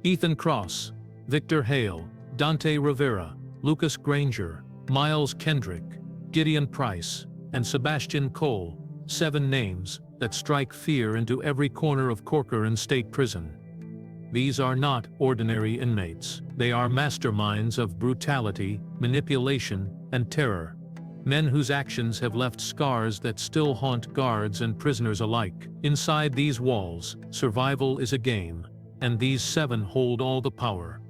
Ethan Cross, Victor Hale, Dante Rivera, Lucas Granger, Miles Kendrick, Gideon Price, and Sebastian Cole, 7 names that strike fear into every corner of Corcoran State Prison. These are not ordinary inmates. They are masterminds of brutality, manipulation, and terror. Men whose actions have left scars that still haunt guards and prisoners alike. Inside these walls, survival is a game, and these 7 hold all the power.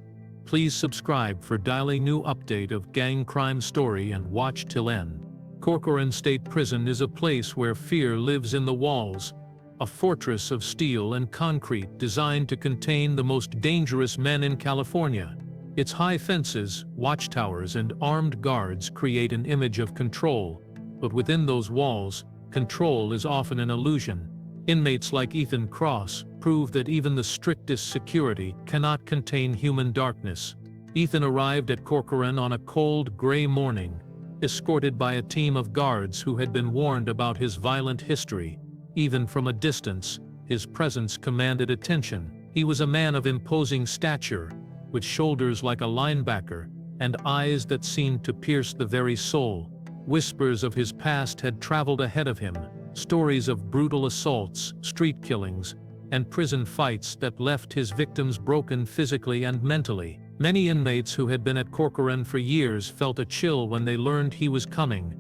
Please subscribe for daily new update of gang crime story and watch till end. Corcoran State Prison is a place where fear lives in the walls, a fortress of steel and concrete designed to contain the most dangerous men in California. Its high fences, watchtowers, and armed guards create an image of control, but within those walls, control is often an illusion. Inmates like Ethan Cross prove that even the strictest security cannot contain human darkness. Ethan arrived at Corcoran on a cold, gray morning, escorted by a team of guards who had been warned about his violent history. Even from a distance, his presence commanded attention. He was a man of imposing stature, with shoulders like a linebacker, and eyes that seemed to pierce the very soul. Whispers of his past had traveled ahead of him, stories of brutal assaults, street killings, and prison fights that left his victims broken physically and mentally. Many inmates who had been at Corcoran for years felt a chill when they learned he was coming.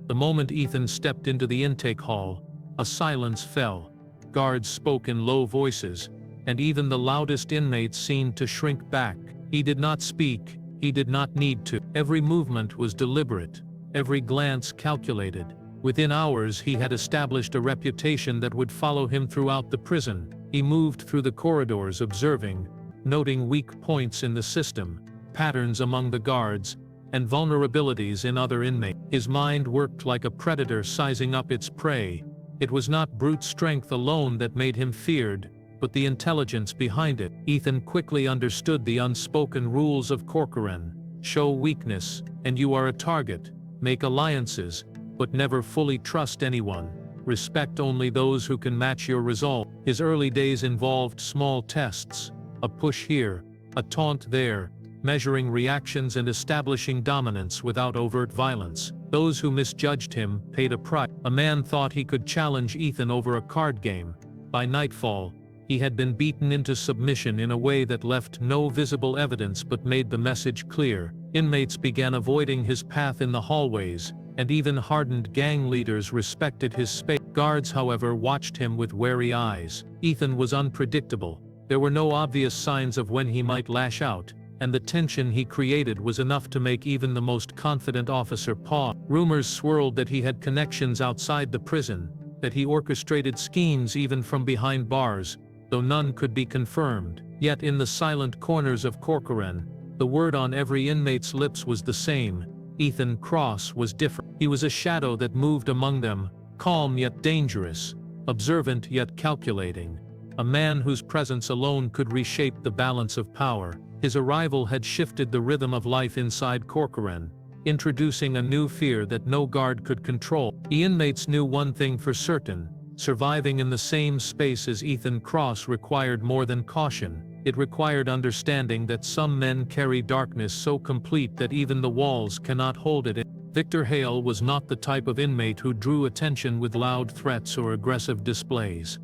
The moment Ethan stepped into the intake hall, a silence fell. Guards spoke in low voices, and even the loudest inmates seemed to shrink back. He did not speak, he did not need to. Every movement was deliberate, every glance calculated. Within hours he had established a reputation that would follow him throughout the prison. He moved through the corridors observing, noting weak points in the system, patterns among the guards, and vulnerabilities in other inmates. His mind worked like a predator sizing up its prey. It was not brute strength alone that made him feared, but the intelligence behind it. Ethan quickly understood the unspoken rules of Corcoran. Show weakness, and you are a target. Make alliances, but never fully trust anyone. Respect only those who can match your resolve. His early days involved small tests, a push here, a taunt there, measuring reactions and establishing dominance without overt violence. Those who misjudged him paid a price. A man thought he could challenge Ethan over a card game. By nightfall, he had been beaten into submission in a way that left no visible evidence but made the message clear. Inmates began avoiding his path in the hallways, and even hardened gang leaders respected his space. Guards, however, watched him with wary eyes. Ethan was unpredictable. There were no obvious signs of when he might lash out, and the tension he created was enough to make even the most confident officer pause. Rumors swirled that he had connections outside the prison, that he orchestrated schemes even from behind bars, though none could be confirmed. Yet in the silent corners of Corcoran, the word on every inmate's lips was the same: Ethan Cross was different. He was a shadow that moved among them, calm yet dangerous, observant yet calculating, a man whose presence alone could reshape the balance of power. His arrival had shifted the rhythm of life inside Corcoran, introducing a new fear that no guard could control. The inmates knew one thing for certain: surviving in the same space as Ethan Cross required more than caution. It required understanding that some men carry darkness so complete that even the walls cannot hold it in. Victor Hale was not the type of inmate who drew attention with loud threats or aggressive displays.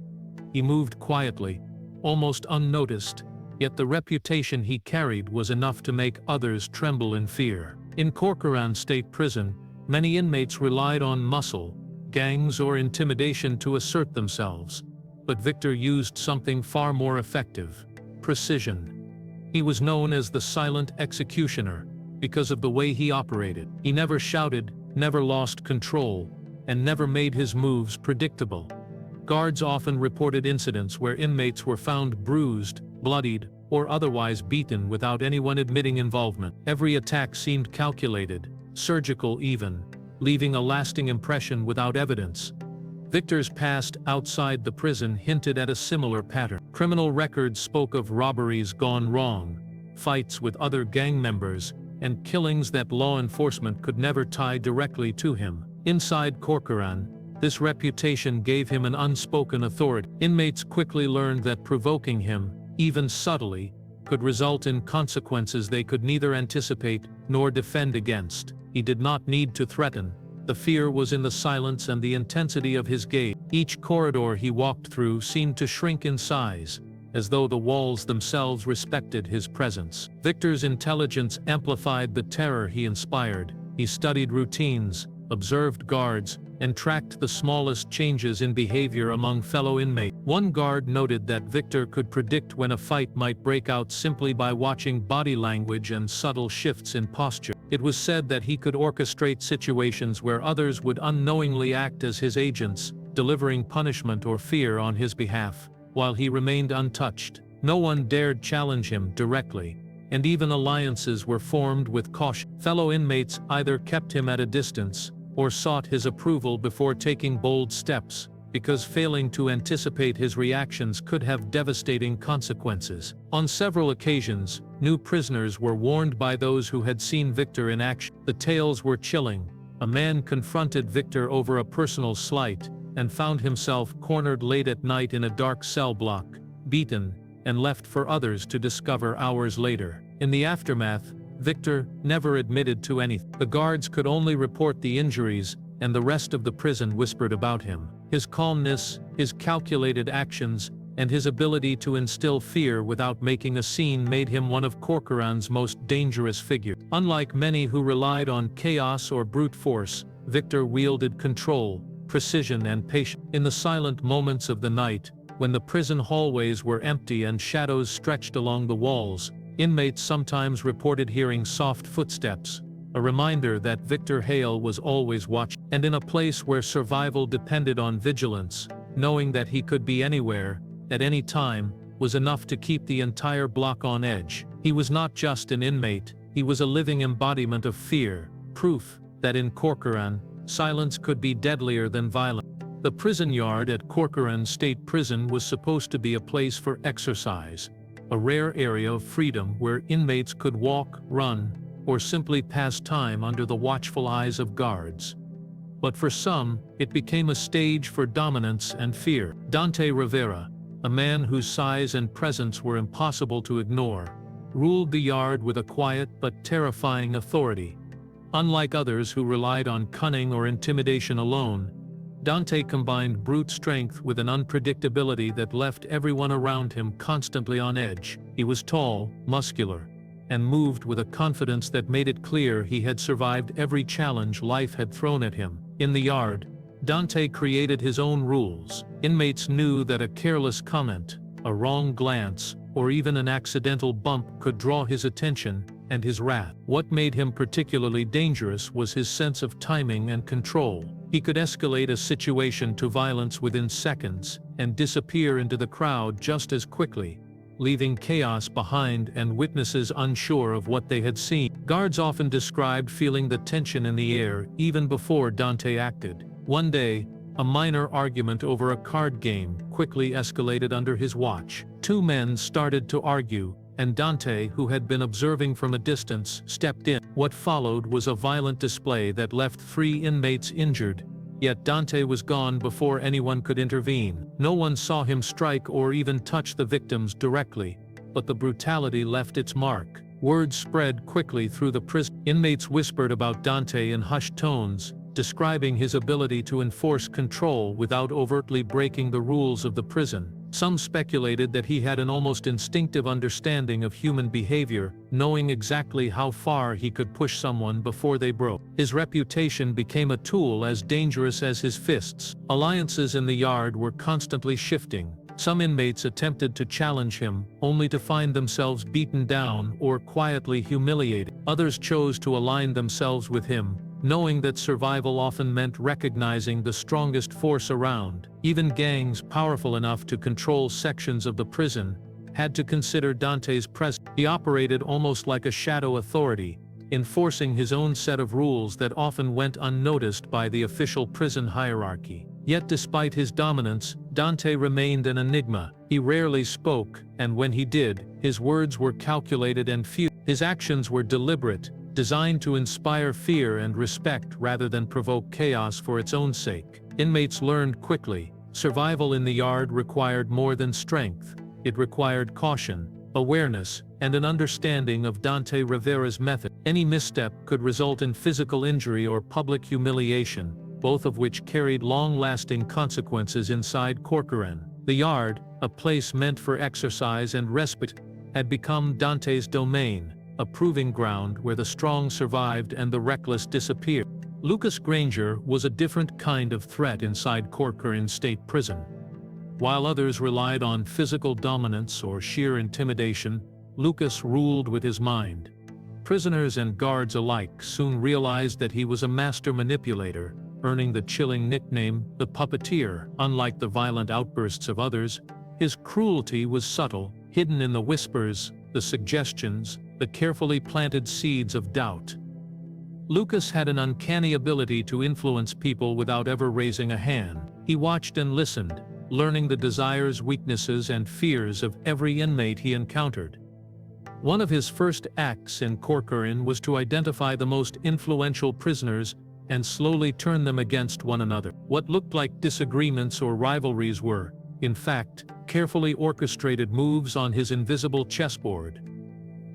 He moved quietly, almost unnoticed, yet the reputation he carried was enough to make others tremble in fear. In Corcoran State Prison, many inmates relied on muscle, gangs, or intimidation to assert themselves. But Victor used something far more effective: precision. He was known as the silent executioner because of the way he operated. He never shouted, never lost control, and never made his moves predictable. Guards often reported incidents where inmates were found bruised, bloodied, or otherwise beaten without anyone admitting involvement. Every attack seemed calculated, surgical even, leaving a lasting impression without evidence. Victor's past outside the prison hinted at a similar pattern. Criminal records spoke of robberies gone wrong, fights with other gang members, and killings that law enforcement could never tie directly to him. Inside Corcoran, this reputation gave him an unspoken authority. Inmates quickly learned that provoking him, even subtly, could result in consequences they could neither anticipate nor defend against. He did not need to threaten. The fear was in the silence and the intensity of his gaze. Each corridor he walked through seemed to shrink in size, as though the walls themselves respected his presence. Victor's intelligence amplified the terror he inspired. He studied routines, observed guards, and tracked the smallest changes in behavior among fellow inmates. One guard noted that Victor could predict when a fight might break out simply by watching body language and subtle shifts in posture. It was said that he could orchestrate situations where others would unknowingly act as his agents, delivering punishment or fear on his behalf, while he remained untouched. No one dared challenge him directly, and even alliances were formed with caution. Fellow inmates either kept him at a distance or sought his approval before taking bold steps, because failing to anticipate his reactions could have devastating consequences. On several occasions, new prisoners were warned by those who had seen Victor in action. The tales were chilling. A man confronted Victor over a personal slight and found himself cornered late at night in a dark cell block, beaten, and left for others to discover hours later. In the aftermath, Victor never admitted to anything. The guards could only report the injuries, and the rest of the prison whispered about him. His calmness, his calculated actions, and his ability to instill fear without making a scene made him one of Corcoran's most dangerous figures. Unlike many who relied on chaos or brute force, Victor wielded control, precision, and patience. In the silent moments of the night, when the prison hallways were empty and shadows stretched along the walls, inmates sometimes reported hearing soft footsteps, a reminder that Victor Hale was always watching. And in a place where survival depended on vigilance, knowing that he could be anywhere, at any time, was enough to keep the entire block on edge. He was not just an inmate, he was a living embodiment of fear, proof that in Corcoran, silence could be deadlier than violence. The prison yard at Corcoran State Prison was supposed to be a place for exercise, a rare area of freedom where inmates could walk, run, or simply pass time under the watchful eyes of guards. But for some, it became a stage for dominance and fear. Dante Rivera, a man whose size and presence were impossible to ignore, ruled the yard with a quiet but terrifying authority. Unlike others who relied on cunning or intimidation alone, Dante combined brute strength with an unpredictability that left everyone around him constantly on edge. He was tall, muscular, and moved with a confidence that made it clear he had survived every challenge life had thrown at him. In the yard, Dante created his own rules. Inmates knew that a careless comment, a wrong glance, or even an accidental bump could draw his attention and his wrath. What made him particularly dangerous was his sense of timing and control. He could escalate a situation to violence within seconds and disappear into the crowd just as quickly, leaving chaos behind and witnesses unsure of what they had seen. Guards often described feeling the tension in the air even before Dante acted. One day, a minor argument over a card game quickly escalated under his watch. Two men started to argue, and Dante, who had been observing from a distance, stepped in. What followed was a violent display that left 3 inmates injured, yet Dante was gone before anyone could intervene. No one saw him strike or even touch the victims directly, but the brutality left its mark. Word spread quickly through the prison. Inmates whispered about Dante in hushed tones, describing his ability to enforce control without overtly breaking the rules of the prison. Some speculated that he had an almost instinctive understanding of human behavior, knowing exactly how far he could push someone before they broke. His reputation became a tool as dangerous as his fists. Alliances in the yard were constantly shifting. Some inmates attempted to challenge him, only to find themselves beaten down or quietly humiliated. Others chose to align themselves with him, knowing that survival often meant recognizing the strongest force around. Even gangs powerful enough to control sections of the prison had to consider Dante's presence. He operated almost like a shadow authority, enforcing his own set of rules that often went unnoticed by the official prison hierarchy. Yet despite his dominance, Dante remained an enigma. He rarely spoke, and when he did, his words were calculated and few. His actions were deliberate, designed to inspire fear and respect rather than provoke chaos for its own sake. Inmates learned quickly, survival in the yard required more than strength. It required caution, awareness, and an understanding of Dante Rivera's method. Any misstep could result in physical injury or public humiliation, both of which carried long-lasting consequences inside Corcoran. The yard, a place meant for exercise and respite, had become Dante's domain, a proving ground where the strong survived and the reckless disappeared. Lucas Granger was a different kind of threat inside Corcoran State Prison. While others relied on physical dominance or sheer intimidation, Lucas ruled with his mind. Prisoners and guards alike soon realized that he was a master manipulator, earning the chilling nickname, the puppeteer. Unlike the violent outbursts of others, his cruelty was subtle, hidden in the whispers, the suggestions, the carefully planted seeds of doubt. Lucas had an uncanny ability to influence people without ever raising a hand. He watched and listened, learning the desires, weaknesses, and fears of every inmate he encountered. One of his first acts in Corcoran was to identify the most influential prisoners and slowly turn them against one another. What looked like disagreements or rivalries were, in fact, carefully orchestrated moves on his invisible chessboard.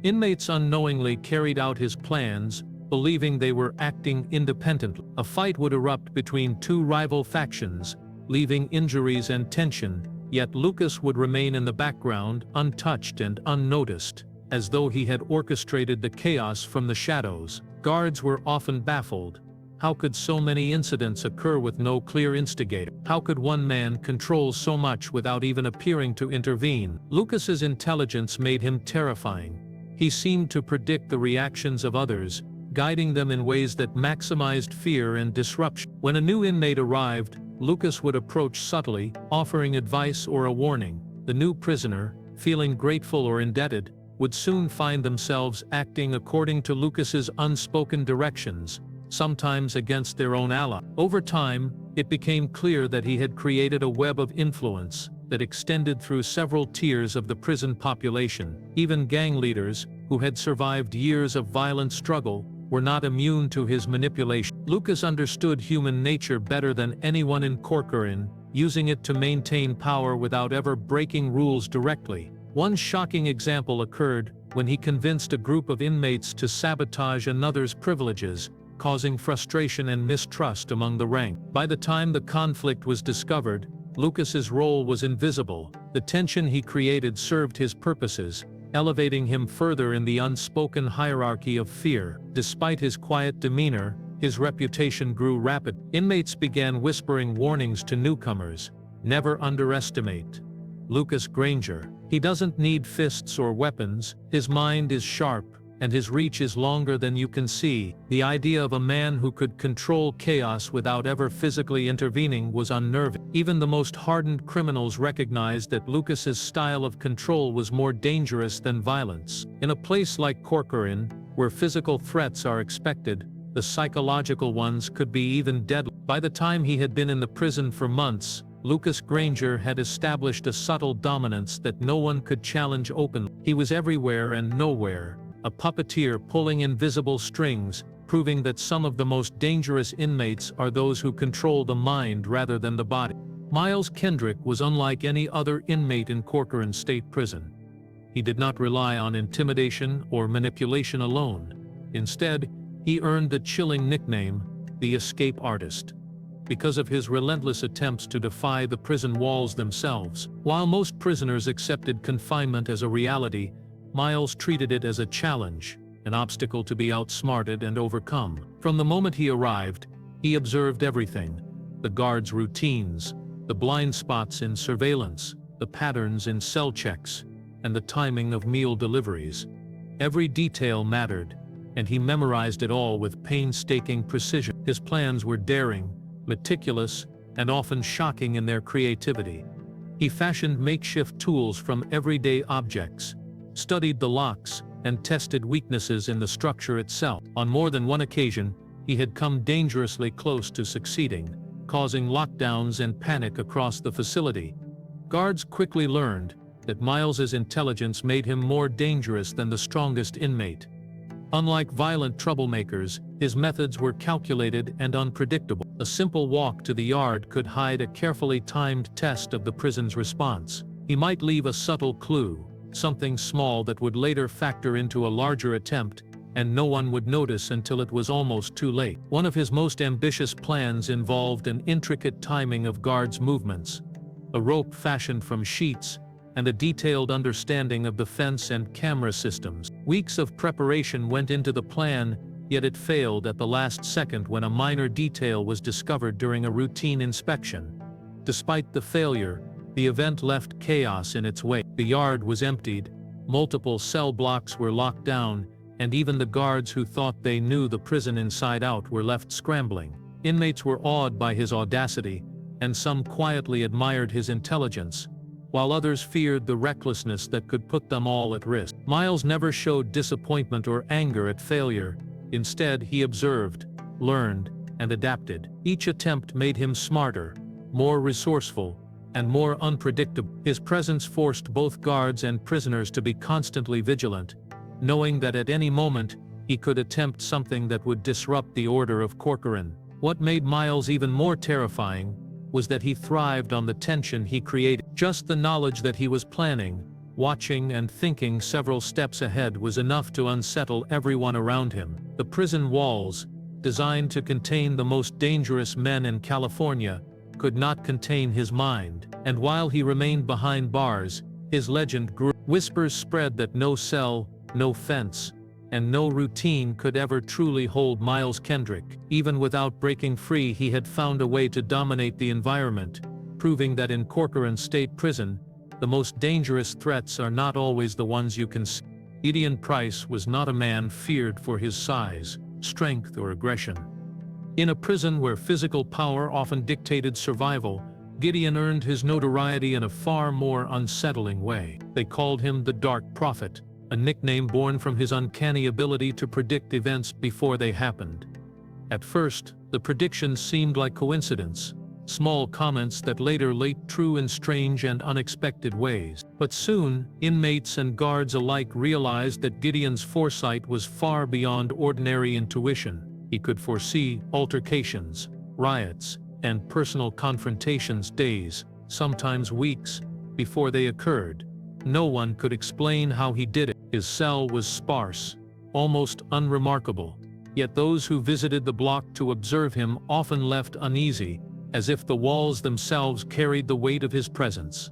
Inmates unknowingly carried out his plans, believing they were acting independently. A fight would erupt between two rival factions, leaving injuries and tension, yet Lucas would remain in the background, untouched and unnoticed, as though he had orchestrated the chaos from the shadows. Guards were often baffled. How could so many incidents occur with no clear instigator? How could one man control so much without even appearing to intervene? Lucas's intelligence made him terrifying. He seemed to predict the reactions of others, guiding them in ways that maximized fear and disruption. When a new inmate arrived, Lucas would approach subtly, offering advice or a warning. The new prisoner, feeling grateful or indebted, would soon find themselves acting according to Lucas's unspoken directions, sometimes against their own ally. Over time, it became clear that he had created a web of influence that extended through several tiers of the prison population. Even gang leaders, who had survived years of violent struggle, were not immune to his manipulation. Lucas understood human nature better than anyone in Corcoran, using it to maintain power without ever breaking rules directly. One shocking example occurred when he convinced a group of inmates to sabotage another's privileges, causing frustration and mistrust among the rank. By the time the conflict was discovered, Lucas's role was invisible. The tension he created served his purposes, elevating him further in the unspoken hierarchy of fear. Despite his quiet demeanor, his reputation grew rapid. Inmates began whispering warnings to newcomers. Never underestimate Lucas Granger. He doesn't need fists or weapons, his mind is sharp, and his reach is longer than you can see. The idea of a man who could control chaos without ever physically intervening was unnerving. Even the most hardened criminals recognized that Lucas's style of control was more dangerous than violence. In a place like Corcoran, where physical threats are expected, the psychological ones could be even deadly. By the time he had been in the prison for months, Lucas Granger had established a subtle dominance that no one could challenge openly. He was everywhere and nowhere, a puppeteer pulling invisible strings, proving that some of the most dangerous inmates are those who control the mind rather than the body. Miles Kendrick was unlike any other inmate in Corcoran State Prison. He did not rely on intimidation or manipulation alone. Instead, he earned the chilling nickname, the Escape Artist, because of his relentless attempts to defy the prison walls themselves. While most prisoners accepted confinement as a reality, Miles treated it as a challenge, an obstacle to be outsmarted and overcome. From the moment he arrived, he observed everything: the guards' routines, the blind spots in surveillance, the patterns in cell checks, and the timing of meal deliveries. Every detail mattered, and he memorized it all with painstaking precision. His plans were daring, meticulous, and often shocking in their creativity. He fashioned makeshift tools from everyday objects, studied the locks, and tested weaknesses in the structure itself. On more than one occasion, he had come dangerously close to succeeding, causing lockdowns and panic across the facility. Guards quickly learned that Miles's intelligence made him more dangerous than the strongest inmate. Unlike violent troublemakers, his methods were calculated and unpredictable. A simple walk to the yard could hide a carefully timed test of the prison's response. He might leave a subtle clue, something small that would later factor into a larger attempt, and no one would notice until it was almost too late. One of his most ambitious plans involved an intricate timing of guards' movements, a rope fashioned from sheets, and a detailed understanding of the fence and camera systems. Weeks of preparation went into the plan, yet it failed at the last second when a minor detail was discovered during a routine inspection. Despite the failure, the event left chaos in its wake. The yard was emptied, multiple cell blocks were locked down, and even the guards who thought they knew the prison inside out were left scrambling. Inmates were awed by his audacity, and some quietly admired his intelligence, while others feared the recklessness that could put them all at risk. Miles never showed disappointment or anger at failure. Instead, he observed, learned, and adapted. Each attempt made him smarter, more resourceful, and more unpredictable. His presence forced both guards and prisoners to be constantly vigilant, knowing that at any moment, he could attempt something that would disrupt the order of Corcoran. What made Miles even more terrifying was that he thrived on the tension he created. Just the knowledge that he was planning, watching and thinking several steps ahead was enough to unsettle everyone around him. The prison walls, designed to contain the most dangerous men in California, could not contain his mind, and while he remained behind bars, his legend grew. Whispers spread that no cell, no fence, and no routine could ever truly hold Miles Kendrick. Even without breaking free, he had found a way to dominate the environment, proving that in Corcoran State Prison, the most dangerous threats are not always the ones you can see. Gideon Price was not a man feared for his size, strength, or aggression. In a prison where physical power often dictated survival, Gideon earned his notoriety in a far more unsettling way. They called him the Dark Prophet, a nickname born from his uncanny ability to predict events before they happened. At first, the predictions seemed like coincidence, small comments that later lay true in strange and unexpected ways. But soon, inmates and guards alike realized that Gideon's foresight was far beyond ordinary intuition. He could foresee altercations, riots, and personal confrontations days, sometimes weeks, before they occurred. No one could explain how he did it. His cell was sparse, almost unremarkable, yet those who visited the block to observe him often left uneasy, as if the walls themselves carried the weight of his presence.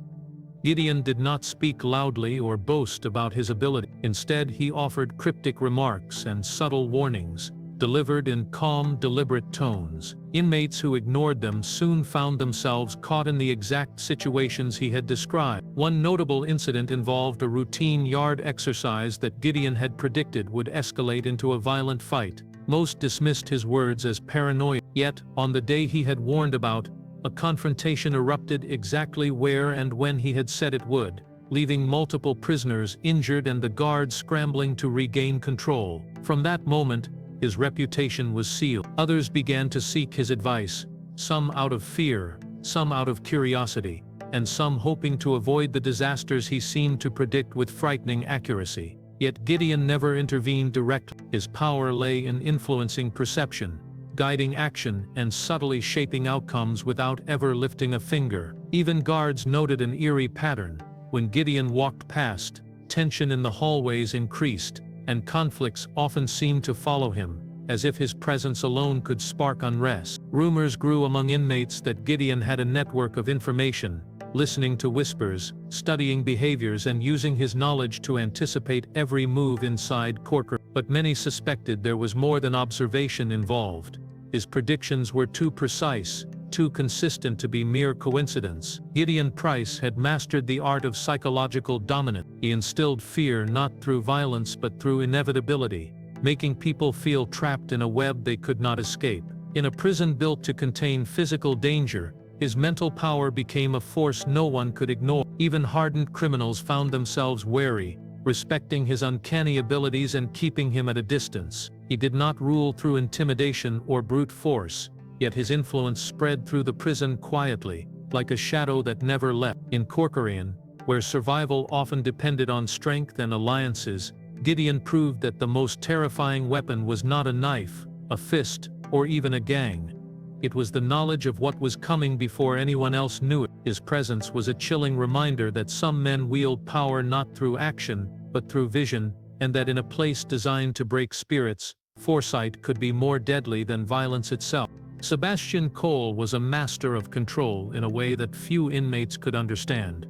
Gideon did not speak loudly or boast about his ability. Instead, he offered cryptic remarks and subtle warnings, delivered in calm, deliberate tones. Inmates who ignored them soon found themselves caught in the exact situations he had described. One notable incident involved a routine yard exercise that Gideon had predicted would escalate into a violent fight. Most dismissed his words as paranoia, yet, on the day he had warned about, a confrontation erupted exactly where and when he had said it would, leaving multiple prisoners injured and the guards scrambling to regain control. From that moment, his reputation was sealed. Others began to seek his advice, some out of fear, some out of curiosity, and some hoping to avoid the disasters he seemed to predict with frightening accuracy. Yet Gideon never intervened directly. His power lay in influencing perception, guiding action, and subtly shaping outcomes without ever lifting a finger. Even guards noted an eerie pattern. When Gideon walked past, tension in the hallways increased, and conflicts often seemed to follow him, as if his presence alone could spark unrest. Rumors grew among inmates that Gideon had a network of information, listening to whispers, studying behaviors, and using his knowledge to anticipate every move inside Corcoran. But many suspected there was more than observation involved. His predictions were too precise, too consistent to be mere coincidence. Gideon Price had mastered the art of psychological dominance. He instilled fear not through violence but through inevitability, making people feel trapped in a web they could not escape. In a prison built to contain physical danger, his mental power became a force no one could ignore. Even hardened criminals found themselves wary, respecting his uncanny abilities and keeping him at a distance. He did not rule through intimidation or brute force, yet his influence spread through the prison quietly, like a shadow that never left. In Corcoran, where survival often depended on strength and alliances, Gideon proved that the most terrifying weapon was not a knife, a fist, or even a gang. It was the knowledge of what was coming before anyone else knew it. His presence was a chilling reminder that some men wield power not through action, but through vision, and that in a place designed to break spirits, foresight could be more deadly than violence itself. Sebastian Cole was a master of control in a way that few inmates could understand.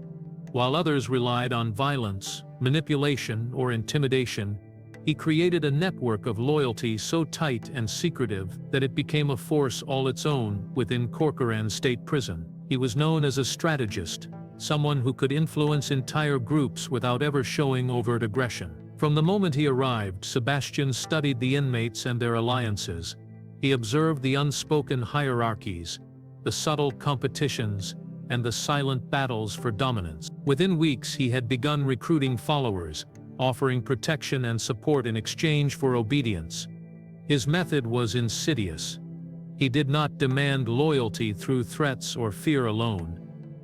While others relied on violence, manipulation, or intimidation, he created a network of loyalty so tight and secretive that it became a force all its own within Corcoran State Prison. He was known as a strategist, someone who could influence entire groups without ever showing overt aggression. From the moment he arrived, Sebastian studied the inmates and their alliances. He observed the unspoken hierarchies, the subtle competitions, and the silent battles for dominance. Within weeks, he had begun recruiting followers, offering protection and support in exchange for obedience. His method was insidious. He did not demand loyalty through threats or fear alone.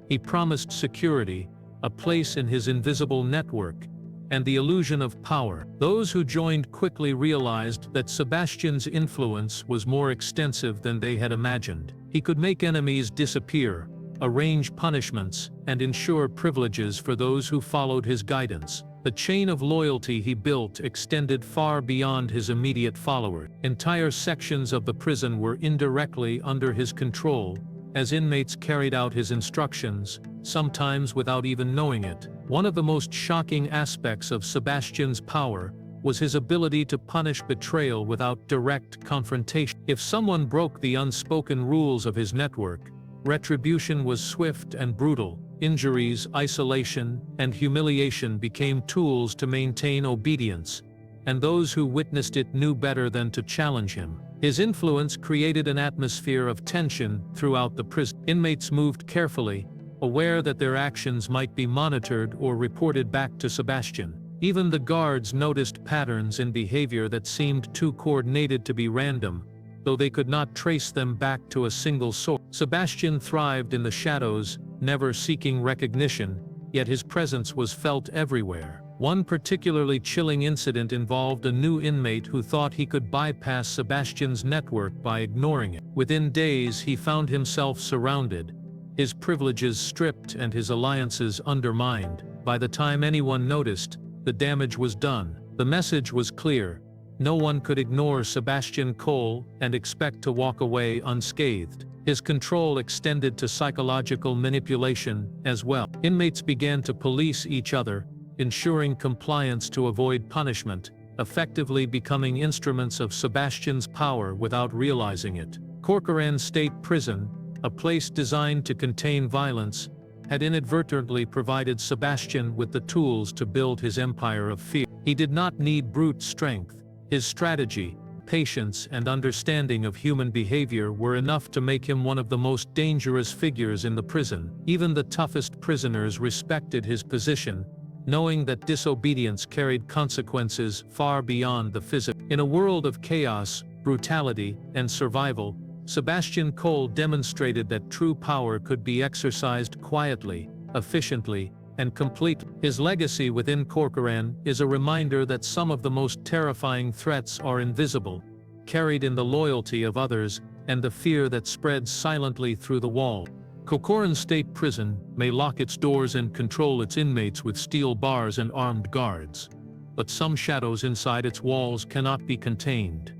He promised security, a place in his invisible network, and the illusion of power. Those who joined quickly realized that Sebastian's influence was more extensive than they had imagined. He could make enemies disappear, arrange punishments, and ensure privileges for those who followed his guidance. The chain of loyalty he built extended far beyond his immediate followers. Entire sections of the prison were indirectly under his control, as inmates carried out his instructions, sometimes without even knowing it. One of the most shocking aspects of Sebastian's power was his ability to punish betrayal without direct confrontation. If someone broke the unspoken rules of his network, retribution was swift and brutal. Injuries, isolation, and humiliation became tools to maintain obedience, and those who witnessed it knew better than to challenge him. His influence created an atmosphere of tension throughout the prison. Inmates moved carefully, aware that their actions might be monitored or reported back to Sebastian. Even the guards noticed patterns in behavior that seemed too coordinated to be random, though they could not trace them back to a single source. Sebastian thrived in the shadows, never seeking recognition, yet his presence was felt everywhere. One particularly chilling incident involved a new inmate who thought he could bypass Sebastian's network by ignoring it. Within days, he found himself surrounded, his privileges stripped and his alliances undermined. By the time anyone noticed, the damage was done. The message was clear. No one could ignore Sebastian Cole and expect to walk away unscathed. His control extended to psychological manipulation as well. Inmates began to police each other, ensuring compliance to avoid punishment, effectively becoming instruments of Sebastian's power without realizing it. Corcoran State Prison, a place designed to contain violence, had inadvertently provided Sebastian with the tools to build his empire of fear. He did not need brute strength. His strategy, patience, and understanding of human behavior were enough to make him one of the most dangerous figures in the prison. Even the toughest prisoners respected his position, knowing that disobedience carried consequences far beyond the physical. In a world of chaos, brutality, and survival, Sebastian Cole demonstrated that true power could be exercised quietly, efficiently, and completely. His legacy within Corcoran is a reminder that some of the most terrifying threats are invisible, carried in the loyalty of others and the fear that spreads silently through the wall. Corcoran State Prison may lock its doors and control its inmates with steel bars and armed guards, but some shadows inside its walls cannot be contained.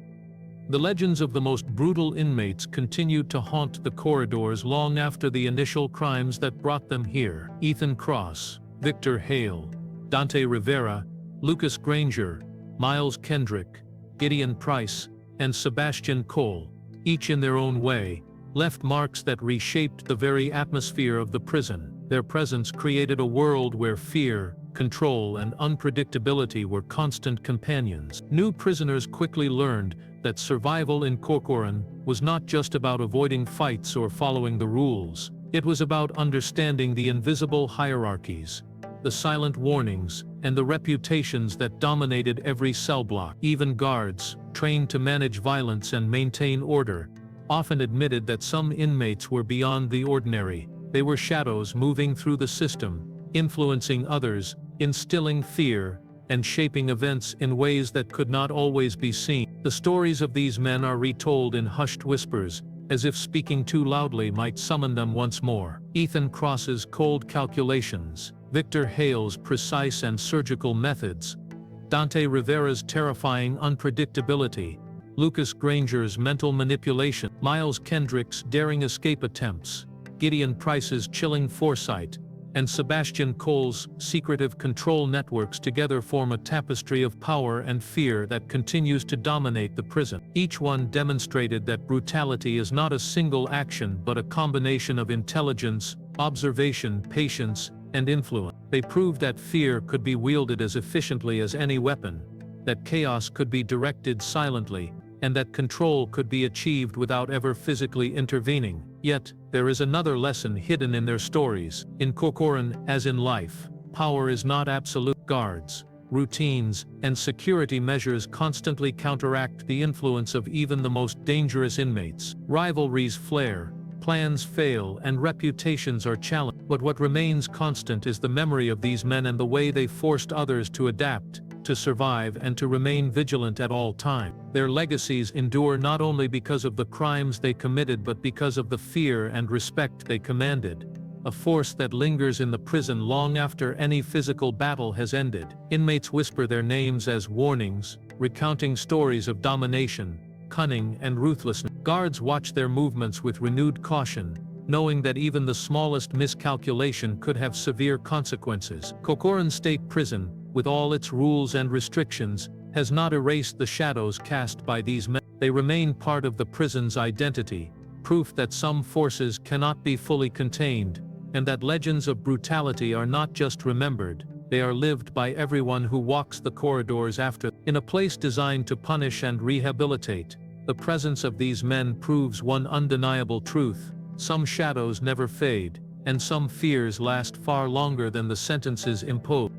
The legends of the most brutal inmates continued to haunt the corridors long after the initial crimes that brought them here. Ethan Cross, Victor Hale, Dante Rivera, Lucas Granger, Miles Kendrick, Gideon Price, and Sebastian Cole, each in their own way, left marks that reshaped the very atmosphere of the prison. Their presence created a world where fear, control, and unpredictability were constant companions. New prisoners quickly learned that survival in Corcoran was not just about avoiding fights or following the rules. It was about understanding the invisible hierarchies, the silent warnings, and the reputations that dominated every cell block. Even guards, trained to manage violence and maintain order, often admitted that some inmates were beyond the ordinary. They were shadows moving through the system, influencing others, instilling fear, and shaping events in ways that could not always be seen. The stories of these men are retold in hushed whispers, as if speaking too loudly might summon them once more. Ethan Cross's cold calculations, Victor Hale's precise and surgical methods, Dante Rivera's terrifying unpredictability, Lucas Granger's mental manipulation, Miles Kendrick's daring escape attempts, Gideon Price's chilling foresight, and Sebastian Cole's secretive control networks together form a tapestry of power and fear that continues to dominate the prison. Each one demonstrated that brutality is not a single action but a combination of intelligence, observation, patience, and influence. They proved that fear could be wielded as efficiently as any weapon, that chaos could be directed silently, and that control could be achieved without ever physically intervening. Yet, there is another lesson hidden in their stories. In Corcoran, as in life, power is not absolute. Guards, routines, and security measures constantly counteract the influence of even the most dangerous inmates. Rivalries flare, plans fail, and reputations are challenged. But what remains constant is the memory of these men and the way they forced others to adapt, to survive, and to remain vigilant at all times. Their legacies endure not only because of the crimes they committed but because of the fear and respect they commanded, a force that lingers in the prison long after any physical battle has ended. Inmates whisper their names as warnings, recounting stories of domination, cunning, and ruthlessness. Guards watch their movements with renewed caution, knowing that even the smallest miscalculation could have severe consequences. Corcoran State Prison, with all its rules and restrictions, has not erased the shadows cast by these men. They remain part of the prison's identity, proof that some forces cannot be fully contained, and that legends of brutality are not just remembered, they are lived by everyone who walks the corridors after. In a place designed to punish and rehabilitate, the presence of these men proves one undeniable truth: some shadows never fade, and some fears last far longer than the sentences imposed.